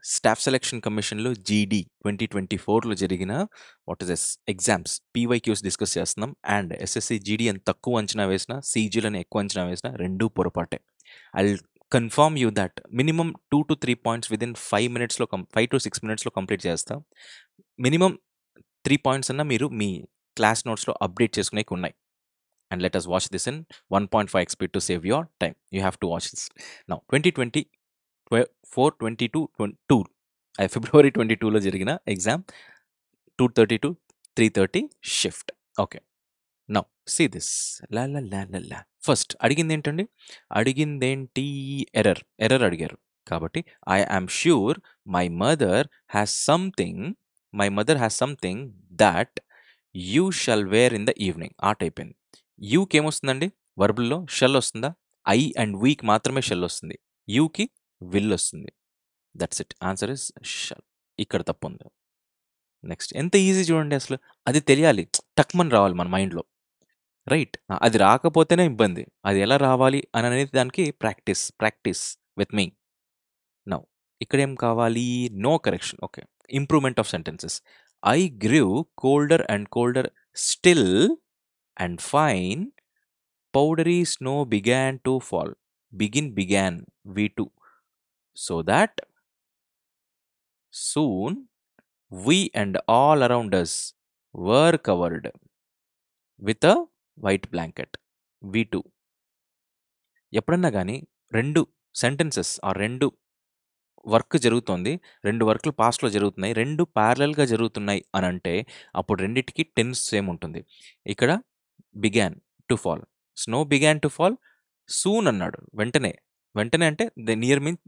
Staff selection కమిషన్‌లో జీడీ 2024లో జరిగిన what is this exams, PYQs discuss చేస్తున్నాం. అండ్ ఎస్ఎస్‌సి జీడీ అని తక్కువ అంచనా వేసినా, సీజీలని ఎక్కువ అంచనా వేసినా రెండూ పొరపాటే. I'll confirm you that minimum 2-3 points within 5 to 6 మినిట్స్‌లో కంప్లీట్ చేస్తా. మినిమమ్ 3 పాయింట్స్ అన్నా మీరు మీ క్లాస్ నోట్స్‌లో అప్డేట్ చేసుకునేకి ఉన్నాయి. And let us watch this in 1.5x speed to save your time. You have to watch this. Now, 2020 4/22/2 February 22లో జరిగిన exam 2:30 to 3:30 shift. Okay. Now see this. లా లా లా లా లా. ఫస్ట్ అడిగిందేంటండి? అడిగిందేంటి? ఎర్రర్ అడిగారు. కాబట్టి I am sure my mother has something my mother has something that you shall wear in the evening. Art అయిపోయింది. యూకి ఏమొస్తుందండి? వర్బుల్లో షెల్ వస్తుందా? ఐ అండ్ వీక్ మాత్రమే షెల్ వస్తుంది. యూకి విల్ వస్తుంది. That's it. Answer is shall. ఇక్కడ తప్పు ఉంది. నెక్స్ట్ ఎంత ఈజీ చూడండి అసలు. అది తెలియాలి. టక్మని రావాలి మన మైండ్‌లో. రైట్. అది రాకపోతేనే ఇబ్బంది. అది ఎలా రావాలి అని అనేది దానికి ప్రాక్టీస్ విత్ మీ. నౌ ఇక్కడేం కావాలి? No correction. Okay. Improvement of sentences. I grew colder and colder still and fine powdery snow began to fall. Began V2. So that soon we and all around us were covered with a white blanket. V2. ఎప్పుడన్నా కానీ 2 sentences ఆ 2 work జరుగుతోంది. 2 వర్క్‌లు పాస్ట్‌లో జరుగుతున్నాయి. 2 ప్యారలెల్‌గా జరుగుతున్నాయి అనంటే అప్పుడు రెండిటికి టెన్స్ సేమ్ ఉంటుంది. ఇక్కడ began to fall. Snow began to fall soon అన్నాడు. వెంటనే. వెంటనే అంటే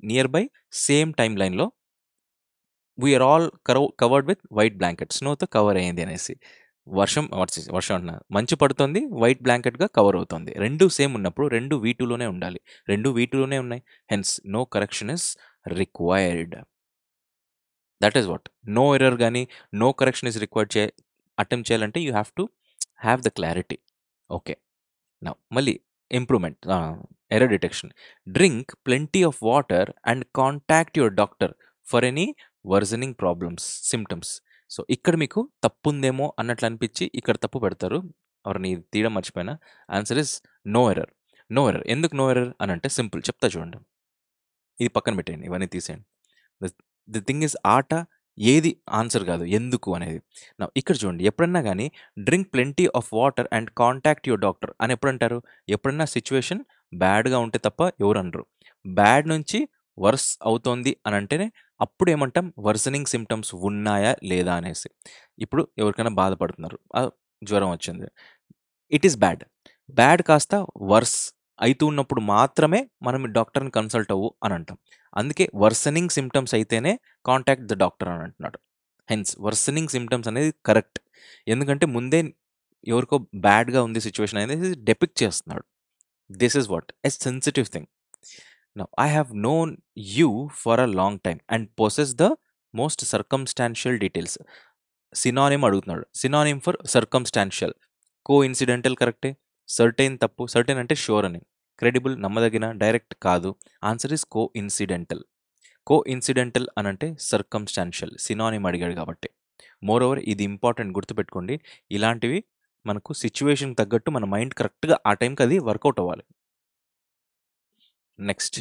నియర్ బై సేమ్ టైమ్ లైన్‌లో we are all covered with white blanket. స్నోతో కవర్ అయింది అనేసి. వర్షం అంటున్నా. మంచు పడుతుంది. వైట్ బ్లాంకెట్‌గా కవర్ అవుతుంది. 2 సేమ్ ఉన్నప్పుడు 2 V2లోనే ఉండాలి. 2 V2లోనే ఉన్నాయి. Hence no correction is required. That is what. No error గాని, no correction is required attempt చేయాలంటే you have to have the clarity. Okay. Now మళ్ళీ improvement. Error detection. Drink plenty of water and contact your doctor for any worsening symptoms. So ఇక్కడ మీకు తప్పుందేమో అన్నట్లు అనిపించి ఇక్కడ తప్పు పెడతారు. ఎవరిని తీయడం మర్చిపోయినా. Answer is no error. No error. ఎందుకు నో ఎర్రర్ అని అంటే సింపుల్ చెప్తా చూడండి. ఇది పక్కన పెట్టేయండి. ఇవన్నీ తీసేయండి. ది థింగ్ ఇస్ ఆట ఏది ఆన్సర్ కాదు. ఎందుకు అనేది. ఇక్కడ చూడండి. ఎప్పుడన్నా కానీ drink plenty of water and contact your doctor అని ఎప్పుడంటారు? ఎప్పుడన్నా సిచ్యువేషన్ బ్యాడ్‌గా ఉంటే తప్ప ఎవరు అనరు. బ్యాడ్ నుంచి వర్స్ అవుతోంది అని అంటేనే అప్పుడు ఏమంటాం? వర్సనింగ్ సిమ్టమ్స్ ఉన్నాయా? లేదా? అనేసి. ఇప్పుడు ఎవరికైనా బాధపడుతున్నారు. జ్వరం వచ్చింది. It is bad. బ్యాడ్ కాస్త వర్స్ అయితూ ఉన్నప్పుడు మాత్రమే మనం డాక్టర్‌ని కన్సల్ట్ అవ్వు అని అంటాం. అందుకే వర్సనింగ్ సిమ్టమ్స్ అయితేనే కాంటాక్ట్ ద డాక్టర్ అని అంటున్నాడు. హెన్స్ వర్సనింగ్ సిమ్టమ్స్ అనేది కరెక్ట్. ఎందుకంటే ముందే ఎవరికో బ్యాడ్‌గా ఉంది సిచ్యువేషన్ అనేది డెపిక్ట్ చేస్తున్నాడు. This is what a sensitive thing. Now I have known you for a long time and possess the most circumstantial details. Synonym అడుగుతున్నాడు. Synonym for circumstantial. కోఇన్సిడెంటల్ కరెక్టే. సర్టెయిన్ తప్పు. సర్టెయిన్ అంటే ష్యూర్ అని. Credible నమ్మదగిన, direct కాదు. Answer is coincidental. Coincidental అనంటే circumstantial. Synonym అడిగాడు కాబట్టి. మోరోవర్ ఇది ఇంపార్టెంట్ గుర్తుపెట్టుకోండి. ఇలాంటివి మనకు సిచ్యువేషన్‌కి తగ్గట్టు మన మైండ్ కరెక్ట్‌గా ఆ టైంకి అది వర్కౌట్ అవ్వాలి. నెక్స్ట్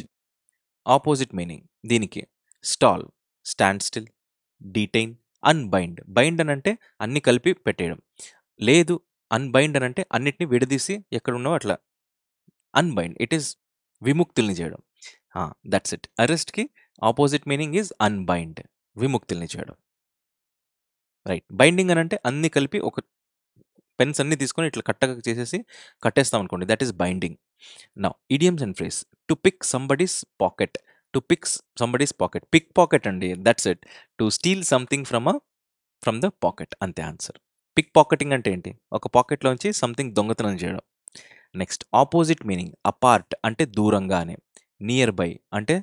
ఆపోజిట్ మీనింగ్ దీనికి stall, stand still, detain, unbind. Bind అనంటే అన్ని కలిపి పెట్టేయడం. లేదు అన్బైండ్ అనంటే అన్నిటిని విడదీసి ఎక్కడున్నావో అట్లా. అన్బైండ్ ఇట్ ఈస్ విముక్తుల్ని చేయడం. That's it. అరెస్ట్‌కి ఆపోజిట్ మీనింగ్ ఈజ్ అన్బైండ్. విముక్తుల్ని చేయడం. రైట్. బైండింగ్ అనంటే అన్నీ కలిపి ఒక పెన్స్ అన్నీ తీసుకొని ఇట్లా కట్టగా చేసేసి కట్టేస్తాం అనుకోండి. That is binding. Now idioms and phrase. To pick somebody's pocket. To pick somebody's pocket. Pick pocket అండి. That's it. To steal something from the pocket. అంతే ఆన్సర్. పిక్ పాకెటింగ్ అంటే ఏంటి? ఒక పాకెట్‌లోంచి సంథింగ్ దొంగతనం చేయడం. Next opposite meaning. అపార్ట్ అంటే దూరంగా అని. నియర్ బై అంటే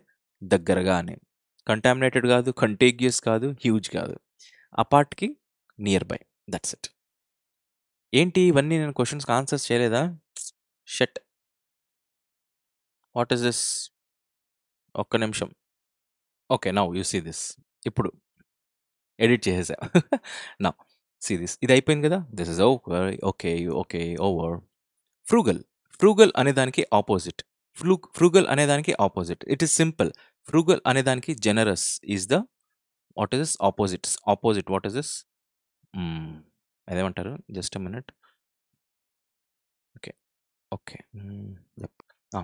దగ్గరగా అని. కంటామినేటెడ్ కాదు, కంటేగియస్ కాదు, హ్యూజ్ కాదు. అపార్ట్‌కి నియర్ బై. That's it. ఏంటి ఇవన్నీ నేను క్వెషన్స్‌కి ఆన్సర్స్ చేయలేదా? షిట్. What is this? ఒక్క నిమిషం. Okay. Now you see this. ఇప్పుడు ఎడిట్ చేసేసా. Now see this. ఇది అయిపోయింది కదా! This is over. Okay. Okay. Over. Frugal. Frugal అనేదానికి ఆపోజిట్. ఫ్రూగల్ అనేదానికి opposite. It is simple. Frugal అనేదానికి generous is the what is this opposites. Opposite what is this? Hmm. అదేమంటారు? Just a minute. Okay. Okay. Yep. ఆ!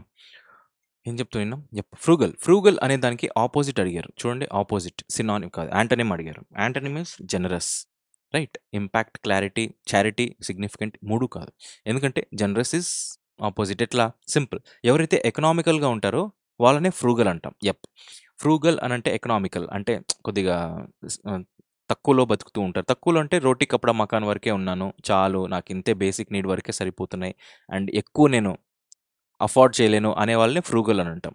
ఏం చెప్తున్నాం? Frugal. Frugal అనే దానికి opposite అడిగారు. చూడండి ఆపోజిట్. సినానిమ్ కాదు. యాంటోనిమ్ అడిగారు. Antonym is generous. Right? Impact, clarity, charity, significant 3 కాదు. ఎందుకంటే జనరస్ ఈస్ ఆపోజిట్. ఎట్లా? సింపుల్. ఎవరైతే ఎకనామికల్‌గా ఉంటారో వాళ్ళనే ఫ్రూగల్ అంటాం. ఫ్రూగల్ అనంటే ఎకనామికల్. అంటే కొద్దిగా తక్కువలో బతుకుతూ ఉంటారు. తక్కువలో అంటే రోటీ, కపడా, మకాన్ వరకే ఉన్నాను. చాలు నాకింతే బేసిక్ నీడ్ వరకే సరిపోతున్నాయి. అండ్ ఎక్కువ నేను అఫోర్డ్ చేయలేను అనే వాళ్ళని ఫ్రూగల్ అని అంటాం.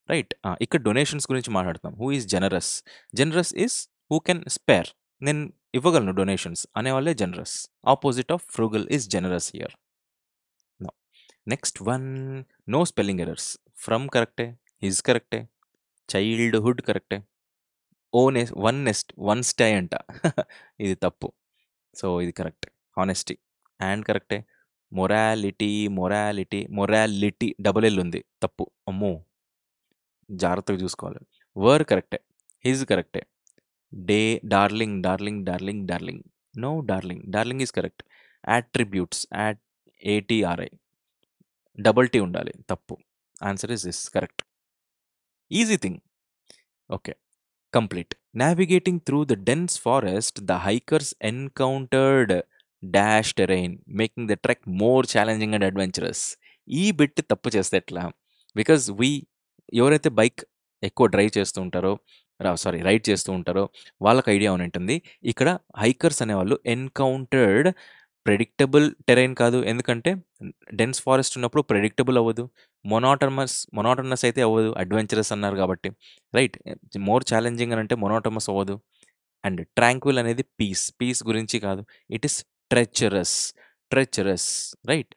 రైట్? ఇక్కడ డొనేషన్స్ గురించి మాట్లాడుతున్నాం. Who is generous? Generous is who can spare. నేను ఇవ్వగలను డొనేషన్స్ అనేవాళ్ళే generous. Opposite of frugal is generous here. Now next one. No spelling errors. From కరెక్టే. హిజ్ కరెక్టే. చైల్డ్‌హుడ్ కరెక్టే. వన్ స్టై అంట. ఇది తప్పు. సో, ఇది కరెక్ట్. హానెస్టీ. అండ్ కరెక్టే. మొరాలిటీ డబుల్ ఎల్ ఉంది. తప్పు. అమ్మో! జాగ్రత్తగా చూసుకోవాలి. కరెక్టే. హిజ్ కరెక్టే. Day darling. No darling. Darling is correct. Attributes. ATRI. Double T ఉండాలి. తప్పు. Answer is this correct. Easy thing. Okay. Complete. Navigating through the dense forest, the hikers encountered dash terrain, making the trek more challenging and adventurous. ఈ bit తప్పు చేస్తే ఎట్లా? Because ఎవరైతే bike ఎక్కువ drive చేస్తూ ఉంటారో, రైడ్ చేస్తూ ఉంటారో వాళ్ళకి ఐడియా అని ఉంటుంది. ఇక్కడ హైకర్స్ అనేవాళ్ళు ఎన్కౌంటర్డ్ ప్రెడిక్టబుల్ కాదు. ఎందుకంటే డెన్స్ ఫారెస్ట్ ఉన్నప్పుడు ప్రెడిక్టబుల్ అవ్వదు. మొనాటనస్ అయితే అవ్వదు. అడ్వెంచరస్ అన్నారు కాబట్టి. రైట్? మోర్ ఛాలెంజింగ్ అని అంటే మొనాటమస్ అవ్వదు. అండ్ ట్రాంక్విల్ అనేది పీస్ గురించి కాదు. It is treacherous. Treacherous. Right?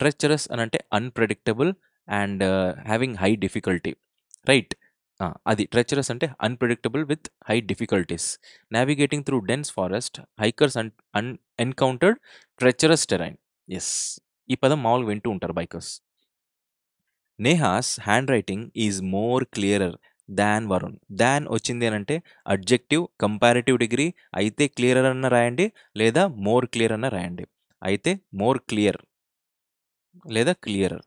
Treacherous అని అంటే unpredictable and having high difficulty. Right? అది ట్రెచరస్ అంటే unpredictable with high difficulties. Navigating through dense forest, hikers encountered treacherous terrain. Yes. ఈ పదం మామూలుగా వింటూ ఉంటారు bikers. Neha's handwriting is more clearer than Varun. Than వచ్చింది అనంటే అడ్జెక్టివ్, కంపారిటివ్ డిగ్రీ. అయితే క్లియరర్ అన్న రాయండి, లేదా మోర్ క్లియర్ అన్న రాయండి. అయితే మోర్ క్లియర్ లేదా క్లియరర్.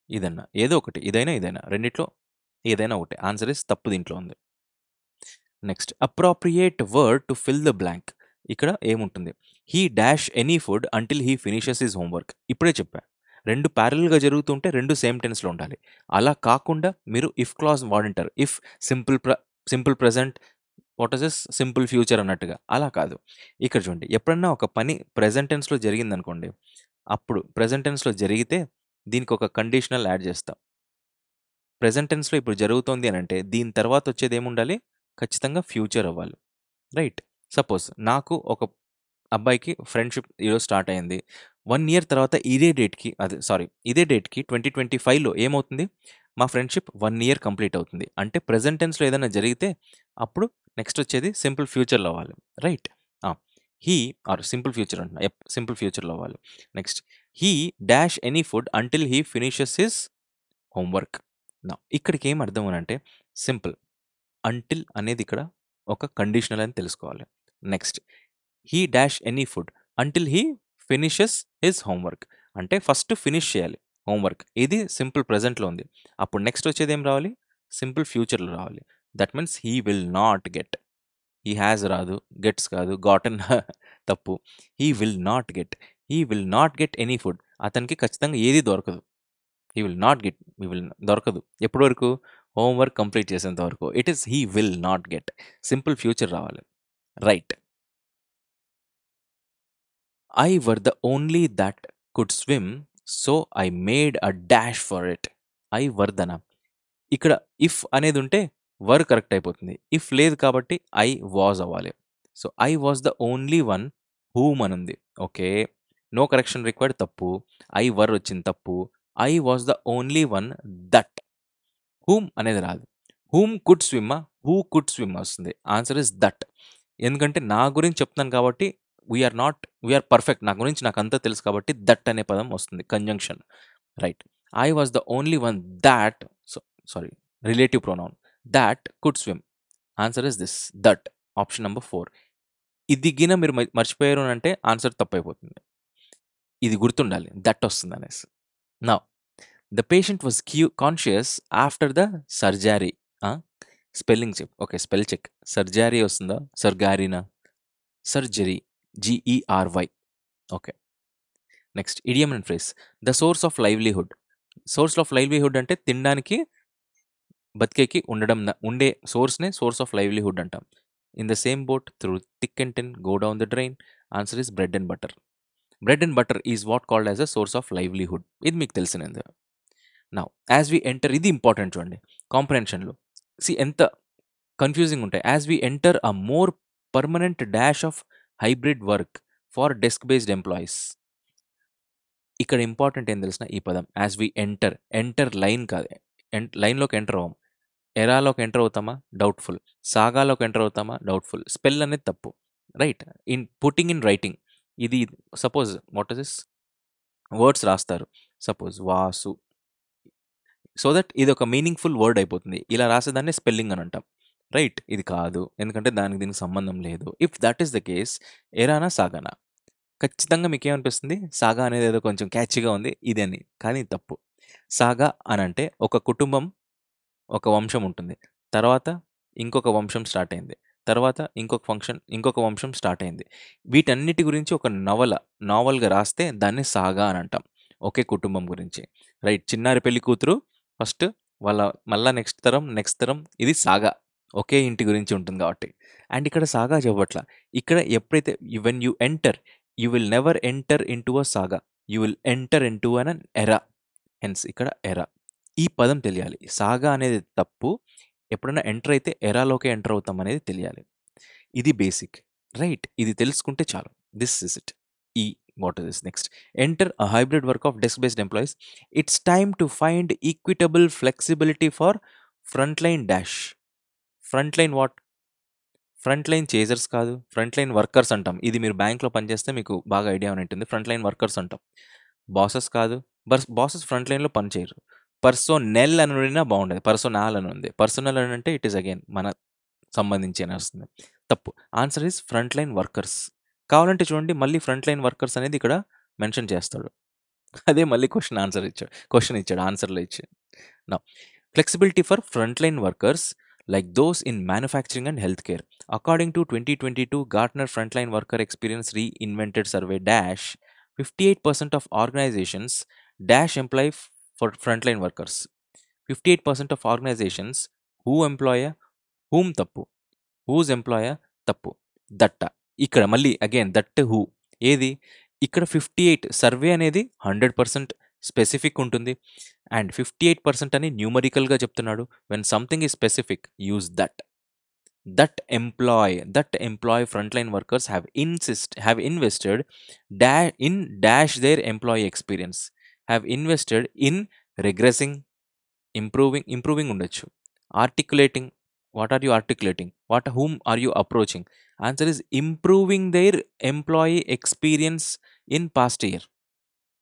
ఇదన్నా ఏదో ఒకటి. ఇదైనా రెండిట్లో ఏదైనా ఒకటి. ఆన్సర్ ఇస్ తప్పు దీంట్లో ఉంది. Next appropriate word to fill the blank. ఇక్కడ ఏముంటుంది? He dash any food until he finishes his homework. ఇప్పుడే చెప్పా. 2 ప్యారలల్‌గా జరుగుతుంటే 2 సేమ్ టెన్స్‌లో ఉండాలి. అలా కాకుండా మీరు ఇఫ్ క్లాజ్ వాడింటారు. If simple present, what is this simple future అన్నట్టుగా. అలా కాదు. ఇక్కడ చూడండి. ఎప్పుడన్నా ఒక పని ప్రెజెంట్ టెన్స్‌లో జరిగిందనుకోండి. అప్పుడు ప్రెజెంట్ టెన్స్‌లో జరిగితే దీనికి ఒక కండిషనల్ యాడ్ చేస్తాం. ప్రెజెంట్ టెన్స్‌లో ఇప్పుడు జరుగుతోంది అనంటే దీని తర్వాత వచ్చేదేముండాలి? ఖచ్చితంగా ఫ్యూచర్ అవ్వాలి. రైట్? సపోజ్ నాకు ఒక అబ్బాయికి ఫ్రెండ్‌షిప్ ఈరోజు స్టార్ట్ అయింది. 1 ఇయర్ తర్వాత ఇదే డేట్‌కి 2025లో ఏమవుతుంది? మా ఫ్రెండ్‌షిప్ 1 ఇయర్ కంప్లీట్ అవుతుంది. అంటే ప్రెజెంట్ టెన్స్‌లో ఏదైనా జరిగితే అప్పుడు నెక్స్ట్ వచ్చేది సింపుల్ ఫ్యూచర్‌లో అవ్వాలి. రైట్? ఆ! హీ సింపుల్ ఫ్యూచర్ అంటున్నా. సింపుల్ ఫ్యూచర్‌లో అవ్వాలి. Next he dash any food until he finishes his homework. ఇక్కడికి ఏం అర్థం అనంటే సింపుల్. అంటిల్ అనేది ఇక్కడ ఒక కండిషనల్ అని తెలుసుకోవాలి. Next he dash any food until he finishes his homework. అంటే ఫస్ట్ ఫినిష్ చేయాలి హోంవర్క్. ఇది సింపుల్ ప్రెజెంట్‌లో ఉంది. అప్పుడు నెక్స్ట్ వచ్చేది ఏం రావాలి? సింపుల్ ఫ్యూచర్‌లో రావాలి. That means he will not get. He has రాదు. గెట్స్ కాదు. గాటెన్ తప్పు. He will not get any food. అతనికి ఖచ్చితంగా ఏది దొరకదు. హీ విల్ దొరకదు. ఎప్పటి వరకు? హోంవర్క్ కంప్లీట్ చేసేంత వరకు. It is he will not get. Simple future రావాలి. Right. I were the only that could swim, so I made a dash for it. I were దన. ఇక్కడ ఇఫ్ అనేది ఉంటే కరెక్ట్ అయిపోతుంది. ఇఫ్ లేదు కాబట్టి ఐ వాజ్ అవ్వాలి. So I was the only one whom అని ఉంది. ఓకే. నో కరెక్షన్ రిక్వైర్డ్ తప్పు. ఐ వచ్చింది తప్పు. I was the only one that. Whom అనేది రాదు. Whom could swim, who could swim వస్తుంది. Answer is that. ఎందుకంటే నా గురించి చెప్తున్నాను కాబట్టి వీఆర్ పర్ఫెక్ట్. నా గురించి నాకు అంతా తెలుసు కాబట్టి దట్ అనే పదం వస్తుంది, conjunction. Right. I was the only one that, sorry, relative pronoun, that could swim. Answer is this, that. Option number 4. ఇది గిన మీరు మర్చిపోయారు అని అంటే ఆన్సర్ తప్పైపోతుంది. ఇది గుర్తుండాలి, దట్ వస్తుంది అనేసి. నా the patient was conscious after the surgery. Spelling check. Okay, spell check. Surgery వస్తుందా, సర్గారీనా? Surgery, GERY. Okay. Next, idiom and phrase. The source of livelihood. Source of livelihood అంటే తినడానికి, బతికేకి ఉండే సోర్స్నే సోర్స్ ఆఫ్ లైవ్లీహుడ్ అంటాం. In the same boat through thick and thin go down the drain. Answer is bread and butter. Bread and butter is what called as a source of livelihood. ఇది మీకు తెలిసినది. Now as we enter, ఇది important చూడండి కాంప్రహెన్షన్లో. ఎంత confusing ఉంటాయి. As we enter a more permanent dash of hybrid work for desk based employees. ఇక్కడ important ఏం తెలిసిన ఈ పదం యాజ్ వి ఎంటర్ లైన్ కాదు. లైన్లోకి ఎంటర్ అవ్వం. ఎరాలోకి ఎంటర్ అవుతామా, డౌట్ఫుల్. సాగాలోకి ఎంటర్ అవుతామా, డౌట్ఫుల్. స్పెల్ అనేది తప్పు. Right. In putting in writing, ఇది suppose what is this, words రాస్తారు, సపోజ్ వాసు, సో దట్ ఇది ఒక మీనింగ్ఫుల్ వర్డ్ అయిపోతుంది. ఇలా రాసేదాన్ని స్పెల్లింగ్ అని అంటాం. రైట్. ఇది కాదు, ఎందుకంటే దానికి దీనికి సంబంధం లేదు. If that is the case, ఎరానా సాగానా? ఖచ్చితంగా మీకేమనిపిస్తుంది, సాగా అనేది ఏదో కొంచెం క్యాచీగా ఉంది ఇది అని. కానీ తప్పు. సాగా అని అంటే ఒక కుటుంబం, ఒక వంశం ఉంటుంది. తర్వాత ఇంకొక వంశం స్టార్ట్ అయింది. తర్వాత ఇంకొక వంశం స్టార్ట్ అయింది. వీటన్నిటి గురించి ఒక నావల్గా రాస్తే దాన్ని సాగా అని అంటాం. ఒకే కుటుంబం గురించి. రైట్. చిన్నారి పెళ్లి కూతురు ఫస్ట్, వాళ్ళ మళ్ళా నెక్స్ట్ తరం, ఇది సాగా. ఒకే ఇంటి గురించి ఉంటుంది కాబట్టి. అండ్ ఇక్కడ సాగా చెప్పట్ల. ఇక్కడ ఎప్పుడైతే when you enter, you will never enter in to a saga, you will enter in to an ఎరా. హెన్స్ ఇక్కడ ఎరా. ఈ పదం తెలియాలి. సాగా అనేది తప్పు. ఎప్పుడైనా ఎంటర్ అయితే ఎరాలోకి ఎంటర్ అవుతాం అనేది తెలియాలి. ఇది బేసిక్. రైట్. ఇది తెలుసుకుంటే చాలు. This is it. ఈ what is this next. Enter a hybrid work of desk based employees. It's time to find equitable flexibility for front line dash. Front line what? Front line chasers కాదు, front line workers అంటాం. ఇది మీరు బ్యాంక్లో పనిచేస్తే మీకు బాగా idea ఉంటుంది. Front line workers అంటాం. బాసెస్ కాదు. బాసెస్ ఫ్రంట్ లైన్లో పని చేయరు. పర్సోనెల్ అని ఉన్నా బాగుండేది, పర్సోనాల్ అని ఉంది. పర్సనల్ అని అంటే ఇట్ ఈస్ అగైన్ మన సంబంధించి అని వస్తుంది. తప్పు. Answer is front line workers. కావాలంటే చూడండి, మళ్ళీ ఫ్రంట్ లైన్ వర్కర్స్ అనేది ఇక్కడ మెన్షన్ చేస్తాడు. అదే మళ్ళీ క్వశ్చన్ ఇచ్చాడు ఆన్సర్లో ఇచ్చాడు. నా flexibility for front line workers like those in manufacturing and healthcare. According to 2022 Gartner Frontline Worker Experience Reinvented Survey dash, 58% of organizations dash employ for frontline workers. 58% of organizations who employer whom తప్పు, whose employer తప్పు, దట్ట. ఇక్కడ మళ్ళీ again that who. ఏది ఇక్కడ 58 survey అనేది 100% specific ఉంటుంది. And 58% అని న్యూమరికల్గా చెప్తున్నాడు. When something is specific, use that. That employ frontline workers have invested in dash their employee experience, have invested in regressing, improving ఉండొచ్చు, articulating. What are you articulating? Whom are you approaching? Answer is improving their employee experience in past year.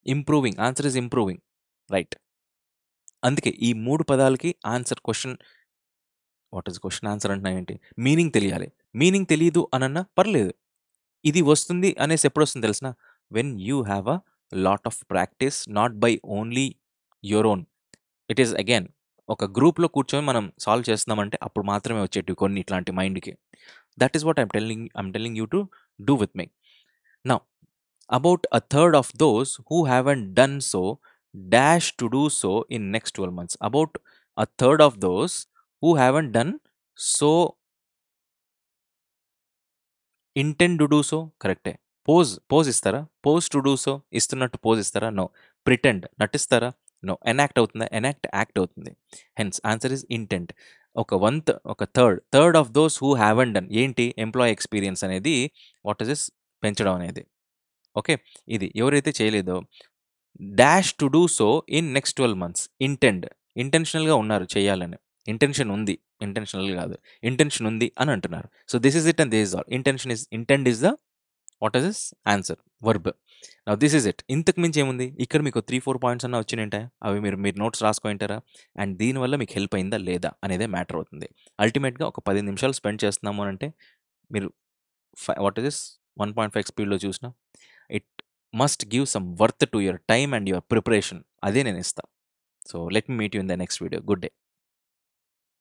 Improving. Answer is improving. Right. అందుకే ఈ 3 పదాలకి answer question. What is question answer అంటున్నా ఏంటి? Meaning తెలియాలి. Meaning తెలియదు అనన్నా పర్లేదు. ఇది వస్తుంది అనేసి ఎప్పుడు వస్తుంది తెలిసిన? When you have a lot of practice, not by only your own. It is again ఒక గ్రూప్లో కూర్చొని మనం సాల్వ్ చేస్తున్నామంటే అప్పుడు మాత్రమే వచ్చేటివి కొన్ని ఇట్లాంటి మైండ్కి. That is what I'm telling you to do with me. Now about a third of those who haven't done so dash to do so in next 12 months. About a third of those who haven't done so intend to do so. కరెక్టే. Pose ఇస్తారా? Pose to do so ఇస్తున్నట్టు pose ఇస్తారా? No. Pretend నటిస్తారా? No. Enact అవుతుందా? Enact act అవుతుంది. Hence answer is intent. ఒక third of those who haven't done ఏంటి? Employee experience అనేది వాట్ ఇస్ దిస్ పెంచడం అనేది. ఓకే. ఇది ఎవరైతే చేయలేదో dash to do so in next 12 months. ఇంటెన్షనల్గా ఉన్నారు చేయాలని. ఇంటెన్షన్ ఉంది. ఇంటెన్షనల్ గాదు. ఇంటెన్షన్ ఉంది అని అంటున్నారు. So, this is it and this is all. Intent is the what is this? Answer. Verb. Now this is it. ఇంతకు మించి ఏముంది? ఇక్కడ మీకు 3, 4 పాయింట్స్ అన్నా వచ్చినుంటాయా? అవి మీరు మీరు నోట్స్ రాసుకొనుంటారా? అండ్ దీనివల్ల మీకు హెల్ప్ అయిందా లేదా అనేదే మ్యాటర్ అవుతుంది. అల్టిమేట్‌గా ఒక 10 నిమిషాలు స్పెండ్ చేస్తున్నాము అనంటే మీరు వాట్ ఈస్ దిస్? 1.5 స్పీడ్‌లో చూసినా it must give some worth to your time and your preparation. అదే నేనిస్తా. So, let me meet you in the next video. Good day.